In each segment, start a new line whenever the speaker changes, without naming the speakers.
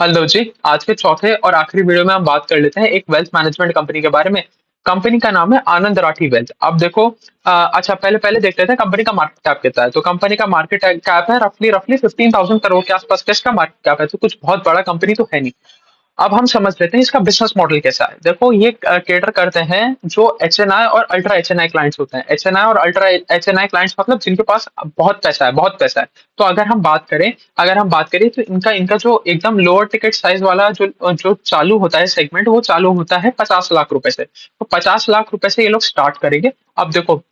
Hello जी। आज के चौथे और आखिरी वीडियो में हम बात कर लेते हैं एक वेल्थ मैनेजमेंट कंपनी के बारे में। कंपनी का नाम है आनंद राठी वेल्थ। अब देखो, अच्छा, पहले पहले देख लेते हैं कंपनी का मार्केट कैप कितना है। तो कंपनी का मार्केट कैप है रफली रफली 15,000 करोड़ के आसपास का इसका मार्केट कैप है। तो कुछ बहुत बड़ा कंपनी तो है नहीं। अब हम समझ लेते हैं इसका बिजनेस मॉडल कैसा है। देखो, ये केटर करते हैं जो एचएनआई और अल्ट्रा एचएनआई क्लाइंट्स होते हैं। एचएनआई और अल्ट्रा एचएनआई क्लाइंट्स मतलब जिनके पास बहुत पैसा है, बहुत पैसा है। तो अगर हम बात करें तो इनका इनका जो एकदम लोअर टिकट साइज वाला जो जो चालू होता है सेगमेंट, वो चालू होता है 50 लाख रुपए से। तो 50 लाख रुपए से ये लोग स्टार्ट करेंगे। अब देखो,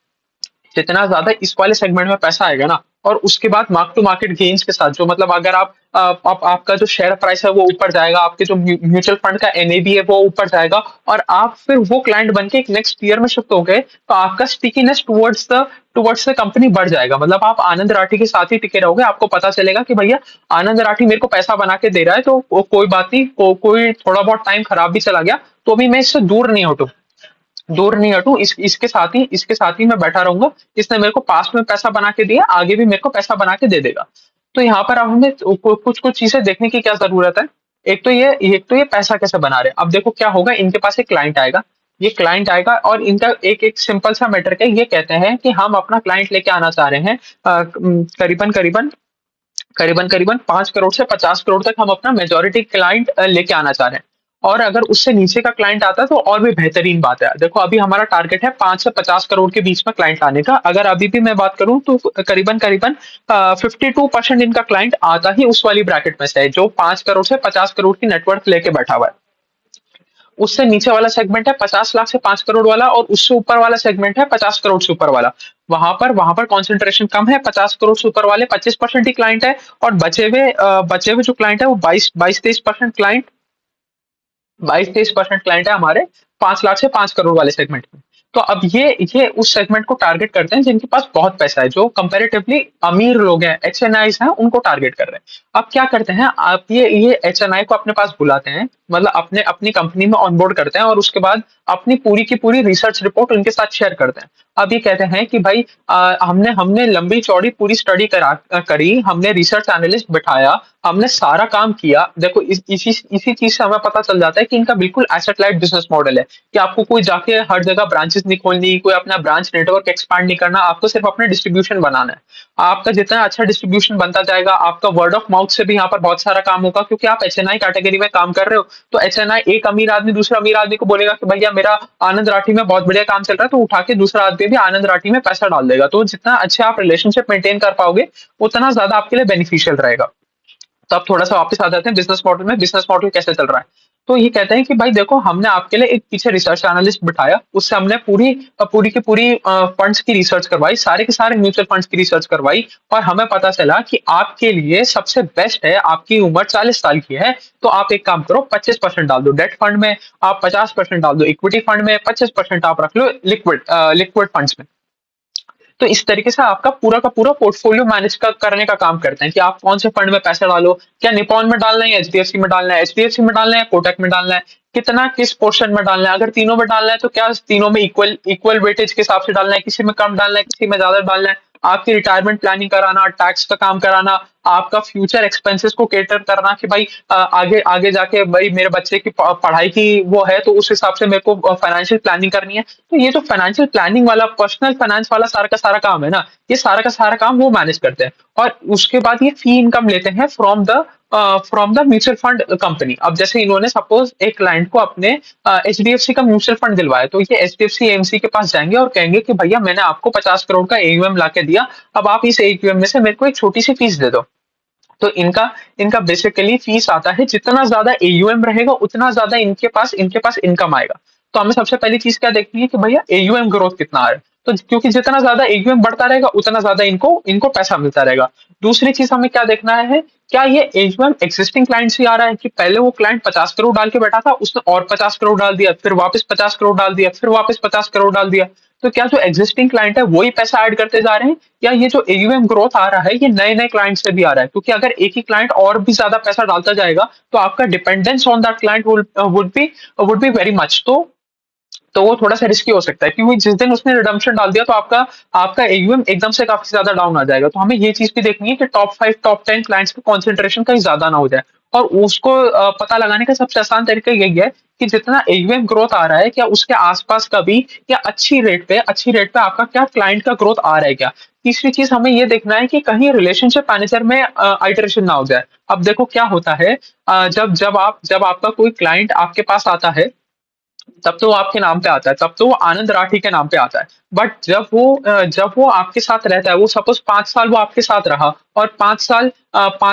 जितना ज्यादा इस वाले सेगमेंट में पैसा आएगा ना, और उसके बाद मार्क टू मार्केट गेन्स के साथ, जो मतलब अगर आपका जो शेयर प्राइस है वो ऊपर जाएगा, आपके जो म्यूचुअल फंड का एनएबी है वो ऊपर जाएगा, और आप फिर वो क्लाइंट बन के एक नेक्स्ट ईयर में शिफ्ट हो गए, तो आपका स्टिकीनेस टुवर्ड्स द कंपनी बढ़ जाएगा। मतलब आप आनंद राठी के साथ ही टिके रहोगे। आपको पता चलेगा कि भैया आनंद राठी मेरे को पैसा बना के दे रहा है, तो कोई बात नहीं, कोई थोड़ा बहुत टाइम खराब भी चला गया तो भी मैं इससे दूर नहीं हटूं। इसके साथ ही मैं बैठा रहूंगा। इसने मेरे को पास्ट में पैसा बना के दिया, आगे भी मेरे को पैसा बना के दे देगा। तो यहाँ पर अब हमें कुछ कुछ चीजें देखने की क्या जरूरत है। एक तो ये पैसा कैसे बना रहे हैं। अब देखो क्या होगा, इनके पास एक क्लाइंट आएगा। ये क्लाइंट आएगा और इनका एक एक सिंपल सा मैटर है। ये कहते हैं कि हम अपना क्लाइंट लेके आना चाह रहे हैं, करीबन करीबन करीबन करीबन 5 करोड़ से 50 करोड़ तक हम अपना मेजोरिटी क्लाइंट लेके आना चाह रहे हैं। और अगर उससे नीचे का क्लाइंट आता है तो और भी बेहतरीन बात है। देखो, अभी हमारा टारगेट है 5 से 50 करोड़ के बीच में क्लाइंट लाने का। अगर अभी भी मैं बात करूं तो करीबन करीबन 52% इनका क्लाइंट आता ही उस वाली ब्रैकेट में से है, जो 5 करोड़ से 50 करोड़ की नेटवर्क लेके बैठा हुआ है। उससे नीचे वाला सेगमेंट है 50 लाख से 5 करोड़ वाला, और उससे ऊपर वाला सेगमेंट है 50 करोड़ से ऊपर वाला। वहां पर कॉन्सेंट्रेशन कम है। 50 करोड़ से ऊपर वाले 25% ही क्लाइंट है, और बचे हुए जो क्लाइंट है वो 22-23% क्लाइंट है हमारे 5 लाख से 5 करोड़ वाले सेगमेंट में। तो अब ये उस सेगमेंट को टारगेट करते हैं जिनके पास बहुत पैसा है, जो कंपैरेटिवली अमीर लोग हैं, एचएनआईज हैं, उनको टारगेट कर रहे हैं। अब क्या करते हैं, आप ये एचएनआई को अपने पास बुलाते हैं, मतलब अपने अपनी कंपनी में ऑनबोर्ड करते हैं, और उसके बाद अपनी पूरी की पूरी रिसर्च रिपोर्ट उनके साथ शेयर करते हैं। अब ये कहते हैं कि भाई, हमने हमने लंबी चौड़ी पूरी स्टडी करी, हमने रिसर्च एनालिस्ट बिठाया, हमने सारा काम किया। देखो, इसी चीज से हमें पता चल जाता है कि इनका बिल्कुल एसेट लाइट बिजनेस मॉडल है, कि आपको कोई जाके हर जगह ब्रांचेस नहीं खोलनी, कोई अपना ब्रांच नेटवर्क एक्सपांड नहीं करना, आपको सिर्फ अपने डिस्ट्रीब्यूशन बनाना है। आपका जितना अच्छा डिस्ट्रीब्यूशन बनता जाएगा, आपका वर्ड ऑफ माउथ से भी यहाँ पर बहुत सारा काम होगा, क्योंकि आप एचएनआई कैटेगरी में काम कर रहे हो। तो एचएनआई, एक अमीर आदमी दूसरे अमीर आदमी को बोलेगा कि भैया मेरा आनंद राठी में बहुत बढ़िया काम चल रहा है, तो उठा के दूसरा आदमी भी आनंद राठी में पैसा डाल देगा। तो जितना अच्छे आप रिलेशनशिप मेंटेन कर पाओगे, उतना ज्यादा आपके लिए बेनिफिशियल रहेगा। तो अब थोड़ा सा वापस आ जाते हैं बिजनेस मॉडल में। बिजनेस मॉडल कैसे चल रहा है। तो ये कहते हैं कि भाई देखो, हमने आपके लिए एक पीछे रिसर्च एनालिस्ट बिठाया, उससे हमने पूरी की पूरी फंड्स की रिसर्च करवाई, सारे के सारे म्यूचुअल फंड्स की रिसर्च करवाई, और हमें पता चला कि आपके लिए सबसे बेस्ट है, आपकी उम्र 40 साल की है, तो आप एक काम करो, 25% डाल दो डेट फंड में, आप 50% डाल दो इक्विटी फंड में, 25% आप रख लो लिक्विड लिक्विड फंड्स में। तो इस तरीके से आपका पूरा का पूरा पोर्टफोलियो करने का काम करते हैं, कि आप कौन से फंड में पैसा डालो, क्या निपॉन में डालना है या एचडीएफसी में डालना है, एचडीएफसी में डालना है कोटक में डालना है, कितना किस पोर्शन में डालना है, अगर तीनों में डालना है तो क्या तीनों में इक्वल इक्वल वेटेज के हिसाब से डालना है, किसी में कम डालना है, किसी में ज्यादा डालना है। आपकी रिटायरमेंट प्लानिंग कराना, टैक्स का काम कराना, आपका फ्यूचर एक्सपेंसेस को केटर करना, कि भाई आगे आगे जाके भाई मेरे बच्चे की पढ़ाई की वो है, तो उस हिसाब से मेरे को फाइनेंशियल प्लानिंग करनी है। तो ये जो फाइनेंशियल प्लानिंग वाला, पर्सनल फाइनेंस वाला सारा का सारा काम है ना, ये सारा का सारा काम वो मैनेज करते हैं। और उसके बाद ये फी इनकम लेते हैं from the mutual fund company. अब जैसे इन्होंने सपोज एक क्लाइंट को अपने एचडीएफसी का म्यूचुअल फंड दिलवाया, तो ये एचडीएफसी एमसी के पास जाएंगे और कहेंगे कि भैया मैंने आपको 50 करोड़ का एयूएम ला के दिया, अब आप इस एयूएम में से मेरे को एक छोटी सी फीस दे दो। तो इनका इनका बेसिकली फीस आता है, जितना ज्यादा एयूएम रहेगा उतना ज्यादा इनके पास इनकम आएगा। तो हमें सबसे पहली चीज क्या देखनी है कि भैया एयूएम ग्रोथ कितना आ रहा है। तो क्योंकि जितना ज्यादा एयूएम बढ़ता रहेगा उतना ज्यादा इनको इनको पैसा मिलता रहेगा। दूसरी चीज हमें क्या देखना है, क्या ये एयूएम एक्सिस्टिंग क्लाइंट से आ रहा है, कि पहले वो क्लाइंट 50 करोड़ डाल के बैठा था, उसने और 50 करोड़ डाल दिया, फिर वापस 50 करोड़ डाल दिया, फिर वापस 50 करोड़ डाल दिया। तो क्या जो एक्सिस्टिंग क्लाइंट है वही पैसा ऐड करते जा रहे हैं, या ये जो एयूएम ग्रोथ आ रहा है ये नए नए क्लाइंट से भी आ रहा है। क्योंकि अगर एक ही क्लाइंट और भी ज्यादा पैसा डालता जाएगा, तो आपका dependence on that client would be very much. तो वो थोड़ा सा रिस्की हो सकता है, क्योंकि जिस दिन उसने रिडम्पशन डाल दिया तो आपका आपका एयूएम एकदम से काफी ज्यादा डाउन आ जाएगा। तो हमें ये चीज भी देखनी है कि टॉप 5 टॉप 10 क्लाइंट्स का कॉन्सेंट्रेशन कहीं ज्यादा ना हो जाए। और उसको पता लगाने का सबसे आसान तरीका यही है कि जितना एयूएम ग्रोथ आ रहा है, क्या उसके आसपास का भी, या अच्छी रेट पे आपका क्या क्लाइंट का ग्रोथ आ रहा है क्या। तीसरी चीज हमें ये देखना है कि कहीं रिलेशनशिप मैनेजर में आइटरेशन ना हो जाए। अब देखो क्या होता है, जब आपका कोई क्लाइंट आपके पास आता है, तब तो वो आपके नाम पे आता है, तब तो वो आनंद राठी के नाम पे आता है। बट जब वो आपके साथ रहता है, वो सपोज 5 साल वो आपके साथ रहा, और 5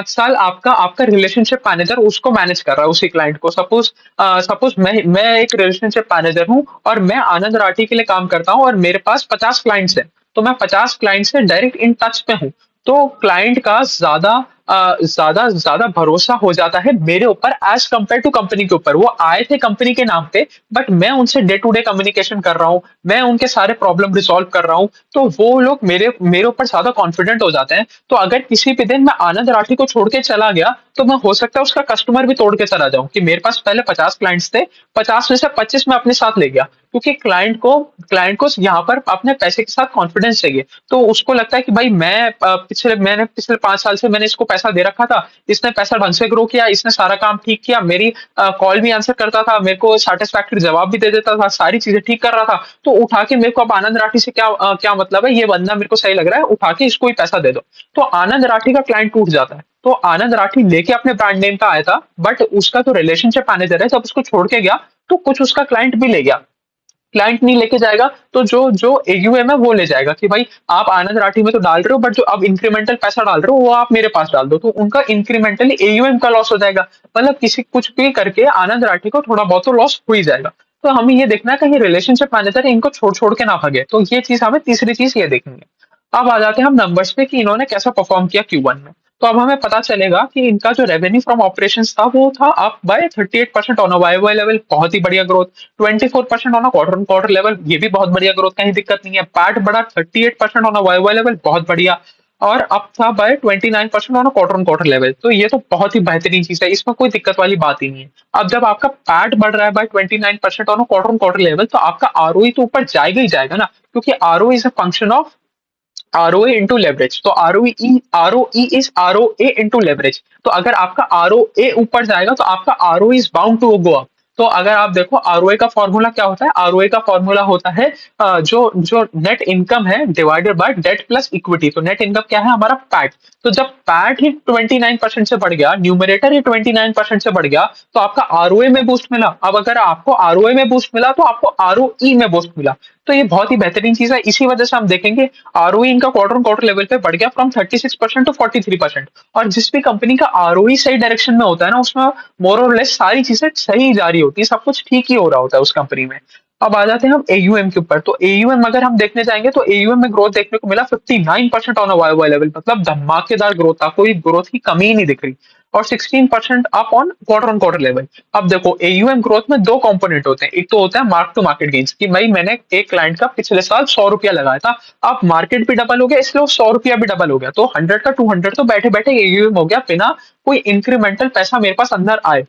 साल आपका आपका रिलेशनशिप मैनेजर उसको मैनेज कर रहा है, उसी क्लाइंट को। सपोज मैं एक रिलेशनशिप मैनेजर हूँ, और मैं आनंद राठी के लिए काम करता हूँ, और मेरे पास 50 क्लाइंट्स हैं। तो मैं 50 क्लाइंट से डायरेक्ट इन टच में हूँ। तो क्लाइंट का ज्यादा ज्यादा भरोसा हो जाता है मेरे ऊपर एज कंपेयर टू कंपनी के ऊपर। वो आए थे कंपनी के नाम पे, बट मैं उनसे डे टू डे कम्युनिकेशन कर रहा हूँ, मैं उनके सारे प्रॉब्लम रिसॉल्व कर रहा हूँ, तो वो लोग मेरे मेरे ऊपर ज्यादा कॉन्फिडेंट हो जाते हैं। तो अगर किसी भी दिन मैं आनंद राठी को छोड़ के चला गया, तो मैं हो सकता है उसका कस्टमर भी तोड़ के चला जाऊं, कि मेरे पास पहले 50 क्लाइंट्स थे, 50 में से 25 मैं अपने साथ ले गया, क्योंकि क्लाइंट को यहाँ पर अपने पैसे के साथ कॉन्फिडेंस चाहिए। तो उसको लगता है कि भाई मैंने पिछले 5 साल से मैंने इसको पैसा दे रखा था, इसने पैसा ढंग से ग्रो किया, इसने सारा काम ठीक किया, मेरी कॉल भी आंसर करता था, मेरे को सेटिस्फैक्टरी जवाब भी दे देता था, सारी चीजें ठीक कर रहा था। तो उठा के मेरे को अब आनंद राठी से क्या मतलब है, ये बंदा मेरे को सही लग रहा है, उठा के इसको ही पैसा दे दो। तो आनंद राठी का क्लाइंट टूट जाता है। तो आनंद राठी लेके अपने ब्रांड नेम का आया था, बट उसका जो रिलेशनशिप मैनेजर है, जब उसको छोड़ के गया, तो कुछ उसका क्लाइंट भी ले गया। क्लाइंट नहीं लेके जाएगा, तो जो जो एयूएम है वो ले जाएगा, कि भाई आप आनंद राठी में तो डाल रहे हो, बट जो अब इंक्रीमेंटल पैसा डाल रहे हो वो आप मेरे पास डाल दो। तो उनका इंक्रीमेंटली एयूएम का लॉस हो जाएगा। मतलब किसी कुछ भी करके आनंद राठी को थोड़ा बहुत तो लॉस हो ही जाएगा। तो हमें ये देखना है कहीं रिलेशनशिप मैनेजर इनको छोड़ छोड़ के ना भागे। तो ये चीज हमें तीसरी चीज ये देखनी है। अब आ जाते हैं हम नंबर्स पे कि इन्होंने कैसा परफॉर्म किया Q1 में। तो अब हमें पता चलेगा कि इनका जो रेवेन्यू फ्रॉम ऑपरेशंस था वो था up by 38% on a Y level, बहुत ही बढ़िया growth. 24% on a quarter on quarter level, ये भी बहुत बढ़िया ग्रोथ, कहीं दिक्कत नहीं है। पैट बढ़ा 38% ऑन अ वाई लेवल, बहुत बढ़िया। और अप था बाय 29% ऑन क्वार्टर लेवल, तो ये तो बहुत ही बेहतरीन चीज है, इसमें कोई दिक्कत वाली बात ही नहीं है। अब जब आपका पैट बढ़ रहा है बाय 29% ऑन क्वार्टर लेवल, तो आपका आरओई तो ऊपर जाएगा ही जाएगा ना, क्योंकि RO is a function of ROA into leverage. तो ROE is ROA into leverage. तो अगर आपका ROA ऊपर जाएगा, तो आपका ROE is bound to go up. तो अगर आप देखो ROA का फॉर्मूला क्या होता है, ROA का फॉर्मूला होता है जो जो नेट इनकम है divided by debt plus equity. तो नेट इनकम क्या है, हमारा पैट। तो जब पैट ही 29% से बढ़ गया, न्यूमरेटर ही 29% से बढ़ गया, तो आपका ROA में बूस्ट मिला। अब अगर आपको ROA में बूस्ट मिला, तो आपको ROE में बूस्ट मिला। तो ये बहुत ही बेहतरीन चीज है। इसी वजह से हम देखेंगे आरओई इनका क्वार्टर ऑन क्वार्टर लेवल पे बढ़ गया फ्रॉम 36% टू 43%। और जिस भी कंपनी का आरओई सही डायरेक्शन में होता है ना, उसमें मोर और लेस सारी चीजें सही जा रही होती है, सब कुछ ठीक ही हो रहा होता है उस कंपनी में। अब आ जाते हैं हम एयूएम के ऊपर। तो एयूएम अगर हम देखने जाएंगे, तो एयूएम में ग्रोथ देखने को मिला 59% ऑन अ वाई लेवल, मतलब धमाकेदार ग्रोथ था, कोई ग्रोथ की कमी ही नहीं दिख रही। और 16% अप ऑन क्वार्टर लेवल। अब देखो एयूएम ग्रोथ में दो कंपोनेंट होते हैं, एक तो होता है मार्क टू मार्केट गेन्स, कि भाई मैंने एक क्लाइंट का पिछले साल 100 रुपया लगाया था, अब मार्केट भी डबल हो गया, इसलिए वो 100 रुपया भी डबल हो गया, तो 100 का 200 तो बैठे बैठे एयूएम हो गया, बिना कोई इंक्रीमेंटल पैसा मेरे पास अंदर आए।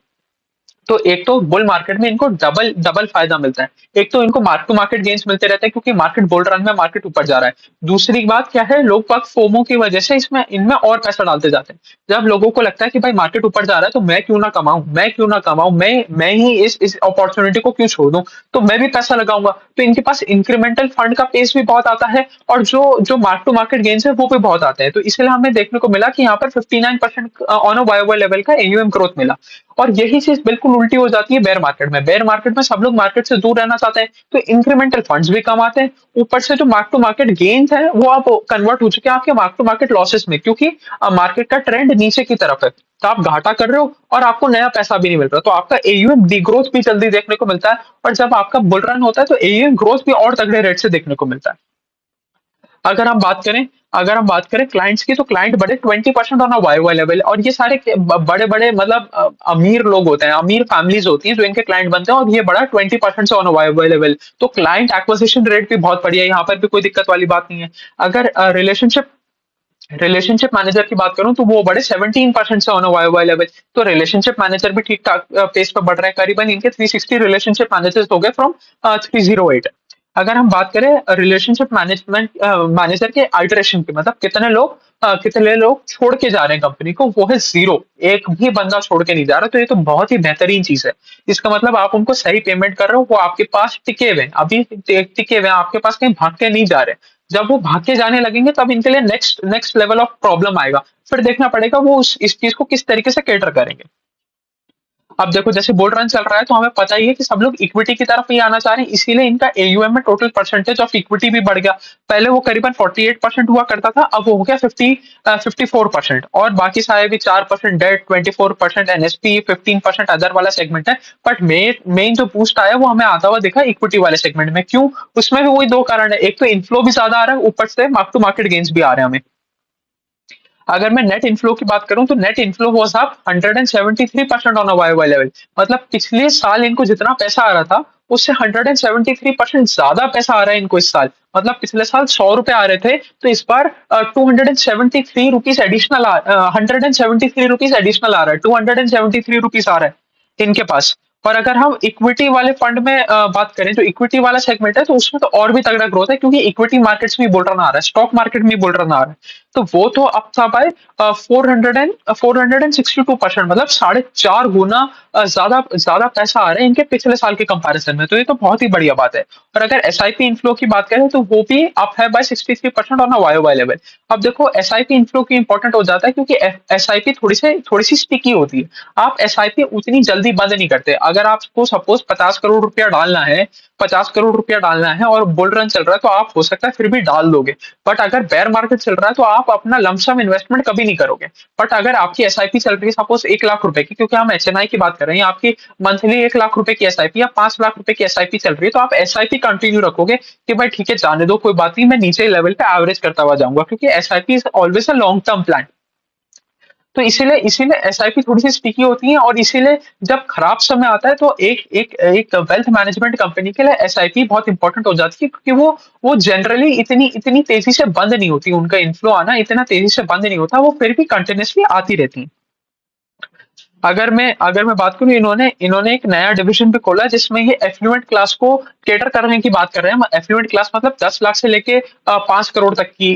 तो एक तो बुल मार्केट में इनको डबल डबल फायदा मिलता है। एक तो इनको मार्क टू मार्केट गेन्स मिलते रहते हैं, क्योंकि मार्केट बुल रन में मार्केट ऊपर जा रहा है। दूसरी बात क्या है, लोग बाग फोमो की वजह से इसमें इनमें और पैसा डालते जाते हैं। जब लोगों को लगता है कि भाई मार्केट ऊपर जा रहा है, तो मैं क्यों ना कमाऊं, मैं ही इस अपॉर्चुनिटी को क्यों छोड़ दूं, तो मैं भी पैसा लगाऊंगा। तो इनके पास इंक्रीमेंटल फंड का पेस भी बहुत आता है, और जो जो मार्क टू मार्केट गेन्स है वो भी बहुत आते हैं। तो इसलिए हमें देखने को मिला कि यहाँ पर 59% ऑन अ वाई लेवल का एयूएम ग्रोथ मिला। और यही चीज बिल्कुल उल्टी हो जाती है बेयर मार्केट में। बेयर मार्केट में सब लोग मार्केट से दूर रहना चाहते हैं, तो इंक्रीमेंटल फंड्स भी कम आते हैं, ऊपर से जो मार्क टू मार्केट गेन्स है वो आप कन्वर्ट हो चुके हैं आपके मार्क टू मार्केट लॉसेस में, क्योंकि मार्केट का ट्रेंड नीचे की तरफ है, तो आप घाटा कर रहे हो और आपको नया पैसा भी नहीं मिल रहा, तो आपका एयूएम डी ग्रोथ भी जल्दी देखने को मिलता है। और जब आपका बुल रन होता है, तो एयूएम ग्रोथ भी और तगड़े रेट से देखने को मिलता है। अगर हम बात करें अगर हम बात करें क्लाइंट्स की, तो क्लाइंट बढ़े 20% ऑन अ वाई लेवल। और ये सारे बड़े बड़े मतलब अमीर लोग होते हैं, अमीर फैमिलीज होती हैं जो इनके क्लाइंट बनते हैं, और ये बढ़ा 20% से ऑन अ वाई लेवल। तो क्लाइंट एक्विजिशन रेट भी बहुत बढ़िया है, यहाँ पर भी कोई दिक्कत वाली बात नहीं है। अगर रिलेशनशिप मैनेजर की बात करूं, तो वो बढ़े 17% से ऑन अ वाई लेवल। तो रिलेशनशिप मैनेजर भी ठीक ठाक पेस पर बढ़ रहे हैं, करीबन इनके 360 रिलेशनशिप मैनेजर्स हो गए फ्रॉम 308। अगर हम बात करें रिलेशनशिप मैनेजमेंट मैनेजर के अल्टरेशन की, मतलब कितने लोग छोड़ के जा रहे हैं कंपनी को, वो है जीरो। एक भी बंदा छोड़ के नहीं जा रहा, तो ये तो बहुत ही बेहतरीन चीज है। इसका मतलब आप उनको सही पेमेंट कर रहे हो, वो आपके पास टिके हुए हैं, अभी टिके हुए हैं आपके पास, कहीं भाग के नहीं जा रहे। जब वो भाग के जाने लगेंगे तब इनके लिए next next level of problem आएगा। फिर देखना पड़ेगा वो इस चीज को किस तरीके से कैटर करेंगे। अब देखो जैसे बुल रन चल रहा है, तो हमें पता ही है कि सब लोग इक्विटी की तरफ ही आना चाह रहे हैं, इसीलिए इनका एयूएम में टोटल परसेंटेज ऑफ इक्विटी भी बढ़ गया। पहले वो करीबन 48% हुआ करता था, अब वो हो गया 54%। और बाकी सारे भी 4% डेट, 24% एनएसपी, 15% अदर वाला सेगमेंट है। बट मेन जो बूस्ट आया वो हमें आता हुआ दिखा इक्विटी वाले सेगमेंट में। क्यों? उसमें भी वही दो कारण है, एक तो इनफ्लो भी ज्यादा आ रहा है, ऊपर से मार्क टू मार्केट गेन्स भी आ रहे हैं हमें। अगर मैं नेट इनफ्लो की बात करूं, तो net inflow was up 173% on a Y level. मतलब पिछले साल इनको जितना पैसा आ रहा था, उससे 173% ज्यादा पैसा आ रहा है इनको इस साल। मतलब पिछले साल 100 रुपए आ रहे थे, तो इस बार 273 रुपीज एडिशनल, 173 रुपीज एडिशनल आ रहा है, 273 रुपीज आ रहा है इनके पास। और अगर हम इक्विटी वाले फंड में बात करें, जो इक्विटी वाला सेगमेंट है, तो उसमें तो और भी तगड़ा ग्रोथ है, क्योंकि इक्विटी मार्केट्स में बुल रन आ रहा है, स्टॉक मार्केट में बुल रन आ रहा है। तो वो तो अब था भाई 462%, मतलब 4.5 गुना ज्यादा ज्यादा पैसा आ रहा है इनके पिछले साल के कंपैरिजन में। तो ये तो बहुत ही बढ़िया बात है। और अगर एसआईपी इनफ्लो की बात करें, तो वो भी अप है by 63% on a Y level. अब देखो एसआईपी इनफ्लो की इंपॉर्टेंट हो जाता है, क्योंकि एसआईपी थोड़ी सी स्टिकी होती है। आप एसआईपी उतनी जल्दी बंद नहीं करते। अगर आपको सपोज 50 करोड़ रुपया डालना है, 50 करोड़ रुपया डालना है और बुल रन चल रहा है, तो आप हो सकता है फिर भी डाल दोगे। बट अगर बेयर मार्केट चल रहा है, तो आप अपना लमसम इन्वेस्टमेंट कभी नहीं करोगे। बट अगर आपकी एसआईपी चल रही है सपोज 1 लाख रुपए की, क्योंकि हम एचएनआई की बात कर रहे हैं, आपकी मंथली 1 लाख रुपए की एसआईपी या 5 लाख रुपए की एसआईपी चल रही है, तो आप एसआईपी कंटिन्यू रखोगे कि भाई ठीक है, जाने दो, कोई बात नहीं, मैं नीचे लेवल पे एवरेज करता हुआ जाऊंगा, क्योंकि SIP is always a long term plan. तो इसीलिए इसीलिए एसआईपी थोड़ी सी स्टिकी होती है, और इसीलिए जब खराब समय आता है, तो एक एक एक वेल्थ मैनेजमेंट कंपनी के लिए एसआईपी बहुत इंपॉर्टेंट हो जाती है, क्योंकि वो जनरली इतनी इतनी तेजी से बंद नहीं होती, उनका इन्फ्लो आना इतना तेजी से बंद नहीं होता, वो फिर भी कंटिन्यूसली आती रहती है। अगर मैं बात करूं, इन्होंने इन्होंने एक नया डिवीजन भी खोला, जिसमें ये एफ्लुएंट क्लास को केटर करने की बात कर रहे हैं। एफ्लुएंट क्लास मतलब 10 लाख से लेके 5 करोड़ तक की,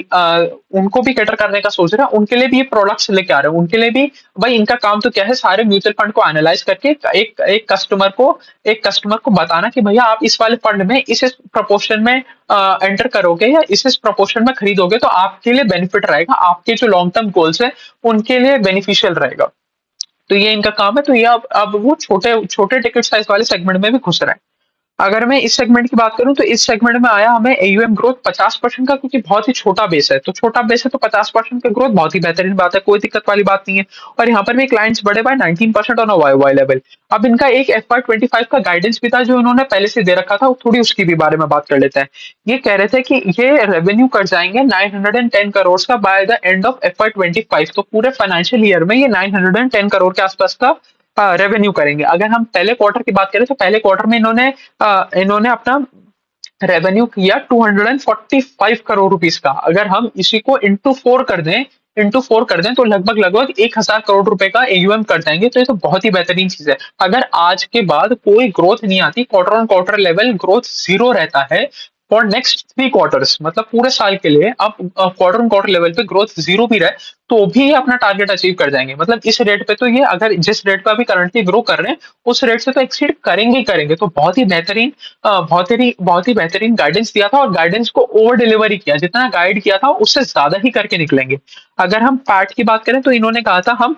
उनको भी केटर करने का सोच रहे हैं। उनके लिए भी ये प्रोडक्ट्स लेके आ रहे हैं। उनके लिए भी भाई इनका काम तो क्या है, सारे म्यूचुअल फंड को एनालाइज करके एक कस्टमर को बताना कि भैया आप इस वाले फंड में इस प्रपोर्शन में एंटर करोगे, या इस प्रपोर्शन में खरीदोगे, तो आपके लिए बेनिफिट रहेगा, आपके जो लॉन्ग टर्म गोल्स है उनके लिए बेनिफिशियल रहेगा। तो ये इनका काम है। तो ये अब वो छोटे छोटे टिकट साइज वाले सेगमेंट में भी घुस रहा है। अगर मैं इस सेगमेंट की बात करूं, तो इस सेगमेंट में आया हमें एयूएम ग्रोथ 50% का, क्योंकि बहुत ही छोटा बेस है, तो छोटा बेस है तो 50% का ग्रोथ बहुत ही बेहतरीन बात है, कोई दिक्कत वाली बात नहीं है। और यहाँ पर भी क्लाइंट्स बढ़े by 19% on a Y level. अब इनका एक FY25 का गाइडेंस भी था, जो इन्होंने पहले से दे रखा था, थोड़ी उसकी भी बारे में बात कर लेते हैं। ये कह रहे थे कि ये रेवेन्यू कर जाएंगे 910 करोड़ का by the end of FY25। तो पूरे फाइनेंशियल ईयर में ये 910 करोड़ के आसपास का रेवेन्यू करेंगे। अगर हम पहले क्वार्टर की बात करें, तो पहले क्वार्टर में इन्होंने अपना रेवेन्यू किया 245 करोड़ रुपीज का। अगर हम इसी को इंटू फोर कर दें तो लगभग लगभग 1,000 करोड़ रुपए का एयूएम कर जाएंगे। तो ये तो बहुत ही बेहतरीन चीज है। अगर आज के बाद कोई ग्रोथ नहीं आती, quarter on quarter level growth zero रहता है फॉर नेक्स्ट 3 क्वार्टर्स, मतलब पूरे साल के लिए, अब क्वार्टर ऑन क्वार्टर लेवल पे ग्रोथ जीरो भी रहे, तो भी ये अपना टारगेट अचीव कर जाएंगे। मतलब इस रेट पे तो ये, अगर जिस रेट पे अभी करंटली ग्रो कर रहे हैं, उस रेट से तो एक्सीड करेंगे ही करेंगे। तो बहुत ही बेहतरीन गाइडेंस दिया था, और गाइडेंस को ओवर डिलीवरी किया, जितना गाइड किया था उससे ज्यादा ही करके निकलेंगे। अगर हम पैट की बात करें, तो इन्होंने कहा था हम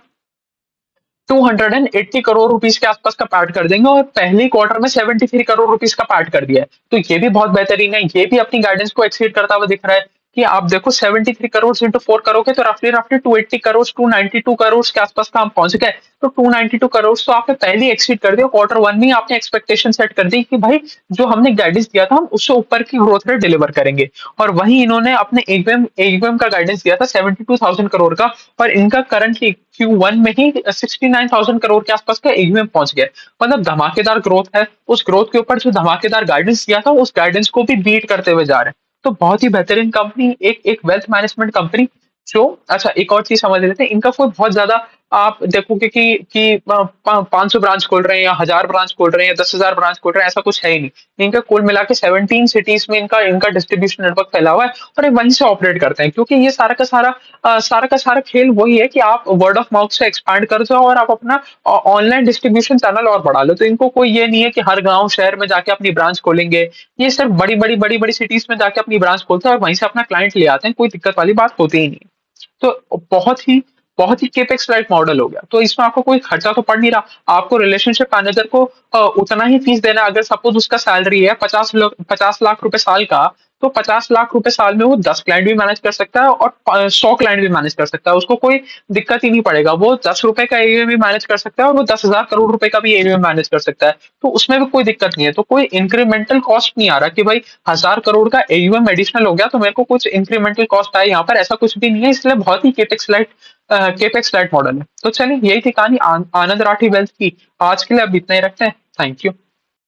280 करोड़ रुपीज के आसपास का पैट कर देंगे, और पहले क्वार्टर में 73 करोड़ रुपीज का पैट कर दिया है। तो ये भी बहुत बेहतरीन है, ये भी अपनी गाइडेंस को एक्सीड करता हुआ दिख रहा है। कि आप देखो 73 करोड़ इंटू 4 करोगे, तो रफली रफली 280 करोड़, 292 करोड़ के आसपास का हम पहुंच गए। तो 292 करोड़ तो आपने पहले ही एक्सीड कर दिया, क्वार्टर वन में आपने एक्सपेक्टेशन सेट कर दी कि भाई जो हमने गाइडेंस दिया था हम उससे ऊपर की ग्रोथ रेट डिलीवर करेंगे। और वही इन्होंने अपने एग्वेम का गाइडेंस दिया था 72,000 करोड़ का, और इनका करंटली Q1 में ही 69,000 करोड़ के आसपास का एग्वेम पहुंच गया। मतलब धमाकेदार ग्रोथ है। उस ग्रोथ के ऊपर जो धमाकेदार गाइडेंस दिया था, उस गाइडेंस को भी बीट करते हुए जा रहे हैं। तो बहुत ही बेहतरीन कंपनी, एक एक वेल्थ मैनेजमेंट कंपनी। जो अच्छा, एक और चीज समझ लेते हैं, इनका कोई बहुत ज्यादा आप देखोगे कि 500 ब्रांच खोल रहे हैं या 1000 ब्रांच खोल रहे हैं या 10,000 ब्रांच खोल रहे हैं, ऐसा कुछ है ही नहीं। इनका कुल मिला के 17 सिटीज में इनका इनका डिस्ट्रीब्यूशन नेटवर्क फैला हुआ है और ये वहीं से ऑपरेट करते हैं, क्योंकि ये सारा का सारा खेल वही है कि आप वर्ड ऑफ माउथ से एक्सपैंड कर जाओ और आप अपना ऑनलाइन डिस्ट्रीब्यूशन चैनल और बढ़ा लो। तो इनको कोई ये नहीं है कि हर गांव शहर में जाके अपनी ब्रांच खोलेंगे। ये सिर्फ बड़ी बड़ी सिटीज में जाके अपनी ब्रांच खोलते हैं और वहीं से अपना क्लाइंट ले आते हैं, कोई दिक्कत वाली बात होती ही नहीं। तो बहुत ही केपेक्स लाइट मॉडल हो गया। तो इसमें आपको कोई खर्चा तो पड़ नहीं रहा। आपको रिलेशनशिप मैनेजर को उतना ही फीस देना है। अगर सपोज उसका सैलरी है 50 लाख रुपए साल का, तो 50 लाख रुपए साल में वो 10 क्लाइंट भी मैनेज कर सकता है और 100 क्लाइंट भी मैनेज कर सकता है। उसको कोई दिक्कत ही नहीं पड़ेगा। वो 10 रुपए का एयूएम भी मैनेज कर सकता है और वो 10,000 करोड़ रुपए का भी एयूएम मैनेज कर सकता है। तो उसमें भी कोई दिक्कत नहीं है। तो कोई इंक्रीमेंटल कॉस्ट नहीं आ रहा कि भाई 1,000 करोड़ का एयूएम एडिशनल हो गया तो मेरे को कुछ इंक्रीमेंटल कॉस्ट आए। यहाँ पर ऐसा कुछ भी नहीं है, इसलिए बहुत ही केपेक्स लाइट मॉडल है। तो चलिए, यही थी कहानी आनंद राठी वेल्थ की। आज के लिए अब इतना ही रखते हैं। Thank you.